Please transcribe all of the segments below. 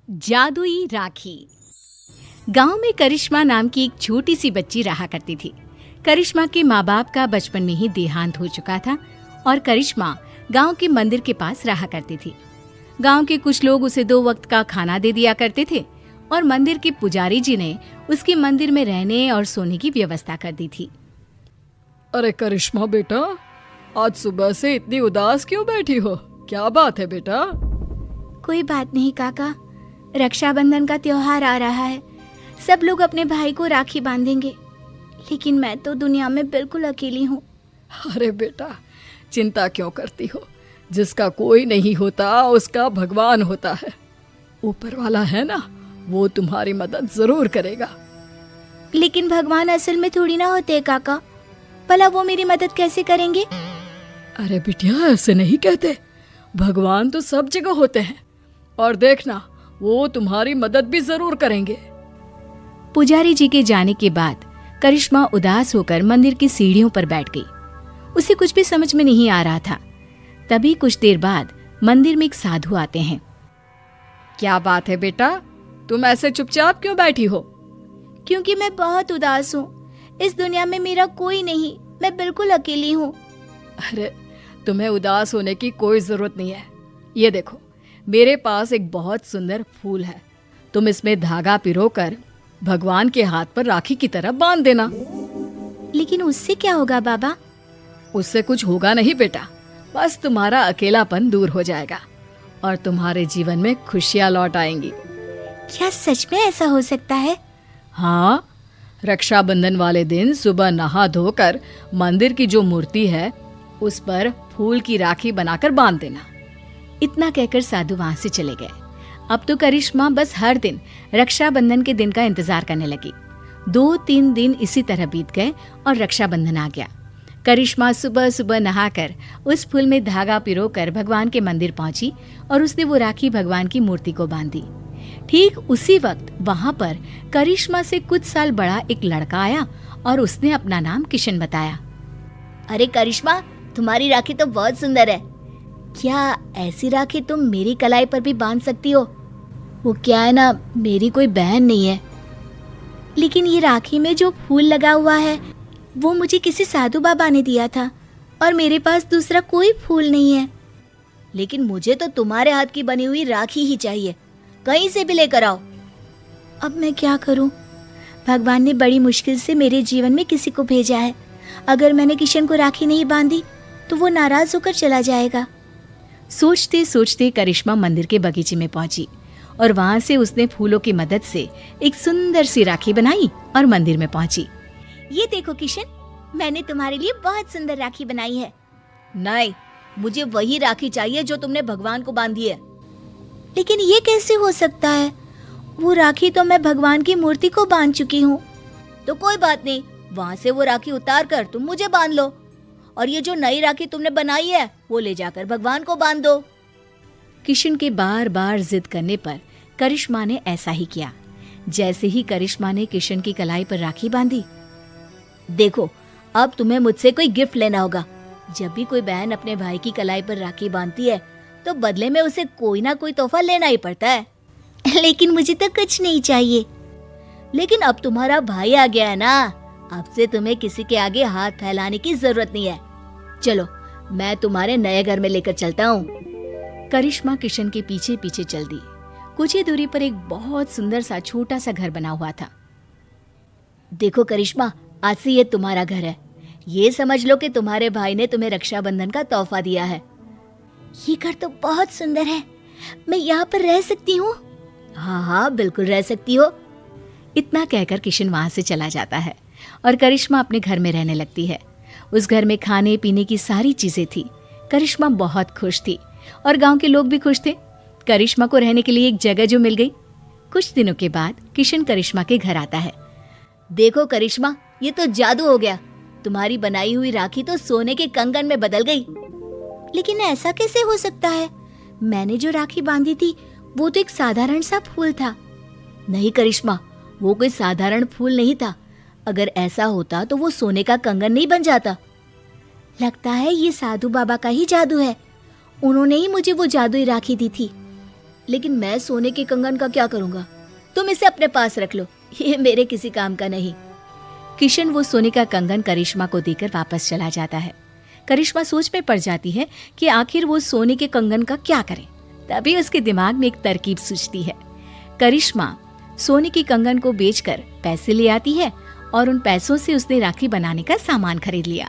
जादुई राखी। गांव में करिश्मा नाम की एक छोटी सी बच्ची रहा करती थी। करिश्मा के माँ बाप का बचपन में ही देहांत हो चुका था और करिश्मा गांव के मंदिर के पास रहा करती थी। गांव के कुछ लोग उसे 2 वक्त का खाना दे दिया करते थे और मंदिर के पुजारी जी ने उसके मंदिर में रहने और सोने की व्यवस्था कर दी थी। अरे करिश्मा बेटा, आज सुबह से इतनी उदास क्यों बैठी हो? क्या बात है बेटा? कोई बात नहीं काका, रक्षाबंधन का त्योहार आ रहा है। सब लोग अपने भाई को राखी बांधेंगे, लेकिन मैं तो दुनिया में बिल्कुल अकेली हूँ। अरे बेटा, चिंता क्यों करती हो? जिसका कोई नहीं होता उसका भगवान होता है। ऊपर वाला है ना, वो तुम्हारी मदद जरूर करेगा। लेकिन भगवान असल में थोड़ी ना होते काका, भला वो मेरी मदद कैसे करेंगे? अरे बिटिया, ऐसे नहीं कहते। भगवान तो सब जगह होते हैं और देखना, वो तुम्हारी मदद भी जरूर करेंगे। पुजारी जी के जाने के बाद करिश्मा उदास होकर मंदिर की सीढ़ियों पर बैठ गई। उसे कुछ भी समझ में नहीं आ रहा था। तभी कुछ देर बाद मंदिर में एक साधु आते हैं। क्या बात है बेटा, तुम ऐसे चुपचाप क्यों बैठी हो? क्योंकि मैं बहुत उदास हूँ। इस दुनिया में मेरा कोई नहीं, मैं बिल्कुल अकेली हूँ। अरे, तुम्हें उदास होने की कोई जरूरत नहीं है। ये देखो, मेरे पास एक बहुत सुंदर फूल है। तुम इसमें धागा पिरोकर भगवान के हाथ पर राखी की तरह बांध देना। लेकिन उससे क्या होगा बाबा? उससे कुछ होगा नहीं बेटा, बस तुम्हारा अकेलापन दूर हो जाएगा और तुम्हारे जीवन में खुशियां लौट आएंगी। क्या सच में ऐसा हो सकता है? हाँ, रक्षाबंधन वाले दिन सुबह नहा धोकर मंदिर की जो मूर्ति है उस पर फूल की राखी बनाकर बांध देना। इतना कहकर साधु वहां से चले गए। अब तो करिश्मा बस हर दिन रक्षाबंधन के दिन का इंतजार करने लगी। 2-3 दिन इसी तरह बीत गए और रक्षाबंधन आ गया। करिश्मा सुबह सुबह नहाकर उस फूल में धागा पिरोकर भगवान के मंदिर पहुंची और उसने वो राखी भगवान की मूर्ति को बांधी। ठीक उसी वक्त वहां पर करिश्मा से कुछ साल बड़ा एक लड़का आया और उसने अपना नाम किशन बताया। अरे करिश्मा, तुम्हारी राखी तो बहुत सुंदर है। क्या ऐसी राखी तुम मेरी कलाई पर भी बांध सकती हो? वो क्या है ना, मेरी कोई बहन नहीं है। लेकिन ये राखी में जो फूल लगा हुआ है वो मुझे किसी साधु बाबा ने दिया था और मेरे पास दूसरा कोई फूल नहीं है। लेकिन मुझे तो तुम्हारे हाथ की बनी हुई राखी ही चाहिए, कहीं से भी लेकर आओ। अब मैं क्या करूं? भगवान ने बड़ी मुश्किल से मेरे जीवन में किसी को भेजा है। अगर मैंने किशन को राखी नहीं बांधी तो वो नाराज होकर चला जाएगा। सोचते सोचते करिश्मा मंदिर के बगीचे में पहुंची और वहां से उसने फूलों की मदद से एक सुंदर सी राखी बनाई और मंदिर में पहुंची। ये देखो किशन, मैंने तुम्हारे लिए बहुत सुंदर राखी बनाई है। नहीं, मुझे वही राखी चाहिए जो तुमने भगवान को बांधी है। लेकिन ये कैसे हो सकता है? वो राखी तो मैं भगवान की मूर्ति को बांध चुकी हूँ। तो कोई बात नहीं, वहाँ से वो राखी उतार कर तुम मुझे बांध लो और ये जो नई राखी तुमने बनाई है वो ले जाकर भगवान को बांध दो। किशन के बार बार जिद करने पर करिश्मा ने ऐसा ही किया। जैसे ही करिश्मा ने किशन की कलाई पर राखी बांधी, देखो, अब तुम्हें मुझसे कोई गिफ्ट लेना होगा। जब भी कोई बहन अपने भाई की कलाई पर राखी बांधती है तो बदले में उसे कोई ना कोई तोहफा लेना ही पड़ता है। लेकिन मुझे तो कुछ नहीं चाहिए। लेकिन अब तुम्हारा भाई आ गया है ना, अब से तुम्हें किसी के आगे हाथ फैलाने की जरूरत नहीं है। चलो, मैं तुम्हारे नए घर में लेकर चलता हूँ। करिश्मा किशन के पीछे पीछे चल दी। कुछ ही दूरी पर एक बहुत सुंदर सा छोटा सा घर बना हुआ था। देखो करिश्मा, आज से ये तुम्हारा घर है। ये समझ लो कि तुम्हारे भाई ने तुम्हें रक्षाबंधन का तोहफा दिया है। ये घर तो बहुत सुंदर है, मैं यहाँ पर रह सकती हूँ? हाँ हाँ, बिल्कुल रह सकती हो। इतना कहकर किशन वहां से चला जाता है और करिश्मा अपने घर में रहने लगती है। उस घर में खाने पीने की सारी चीजें थी। करिश्मा बहुत खुश थी और गांव के लोग भी खुश थे। करिश्मा को रहने के लिए एक जगह जो मिल गई। कुछ दिनों के बाद किशन करिश्मा के घर आता है। देखो करिश्मा, ये तो जादू हो गया। तुम्हारी बनाई हुई राखी तो सोने के कंगन में बदल गई। लेकिन ऐसा कैसे हो सकता है? मैंने जो राखी बांधी थी वो तो एक साधारण सा फूल था। नहीं करिश्मा, वो कोई साधारण फूल नहीं था। अगर ऐसा होता तो वो सोने का कंगन नहीं बन जाता। लगता है ये साधु बाबा का ही जादू है। उन्होंने ही मुझे वो जादुई राखी दी थी। लेकिन मैं सोने के कंगन का क्या करूंगा? तुम इसे अपने पास रख लो, ये मेरे किसी काम का नहीं। किशन वो सोने का कंगन करिश्मा को देकर वापस चला जाता है। करिश्मा सोच में पड़ जाती है कि आखिर वो सोने के कंगन का क्या करे। तभी उसके दिमाग में एक तरकीब सूझती है। करिश्मा सोने की कंगन को बेचकर पैसे ले आती है और उन पैसों से उसने राखी बनाने का सामान खरीद लिया।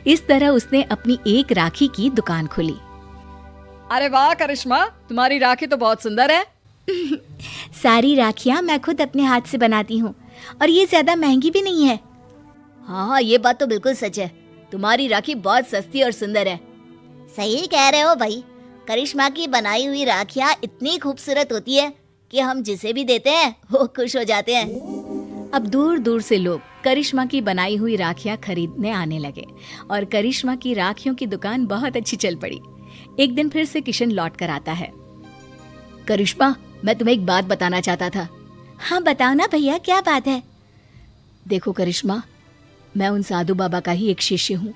इस तरह उसने अपनी एक राखी की दुकान खोली। अरे वाह करिश्मा, तुम्हारी राखी तो बहुत सुंदर है। सारी राखियां मैं खुद अपने हाथ से बनाती हूँ और ये ज्यादा महंगी भी नहीं है। हाँ, ये बात तो बिल्कुल सच है। तुम्हारी राखी बहुत सस्ती और सुंदर है। सही कह रहे हो भाई। करिश्मा की बनाई हुई राखियां इतनी खूबसूरत होती है कि हम जिसे भी देते हैं वो खुश हो जाते हैं। अब दूर दूर से लोग करिश्मा की बनाई हुई राखियां खरीदने आने लगे और करिश्मा की राखियों की दुकान बहुत अच्छी चल पड़ी। एक दिन फिर से किशन लौट कर आता है। करिश्मा, मैं तुम्हें एक बात बताना चाहता था। हाँ बताओ ना भैया, क्या बात है? देखो करिश्मा, मैं उन साधु बाबा का ही एक शिष्य हूँ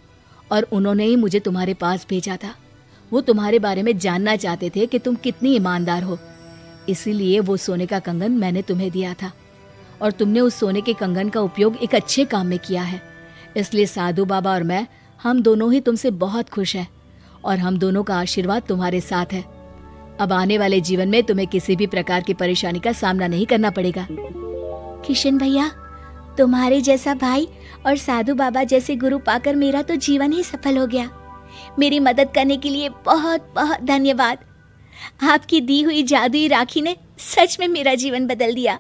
और उन्होंने ही मुझे तुम्हारे पास भेजा था। वो तुम्हारे बारे में जानना चाहते थे कि तुम कितनी ईमानदार हो, इसीलिए वो सोने का कंगन मैंने तुम्हें दिया था और तुमने उस सोने के कंगन का उपयोग एक अच्छे काम में किया है। इसलिए साधु बाबा और मैं, हम दोनों ही तुमसे बहुत खुश हैं और हम दोनों का आशीर्वाद तुम्हारे साथ है। अब आने वाले जीवन में तुम्हें किसी भी प्रकार की परेशानी का सामना नहीं करना पड़ेगा। किशन भैया, तुम्हारे जैसा भाई और साधु बाबा जैसे गुरु पाकर मेरा तो जीवन ही सफल हो गया। मेरी मदद करने के लिए बहुत बहुत धन्यवाद। आपकी दी हुई जादुई राखी ने सच में मेरा जीवन बदल दिया।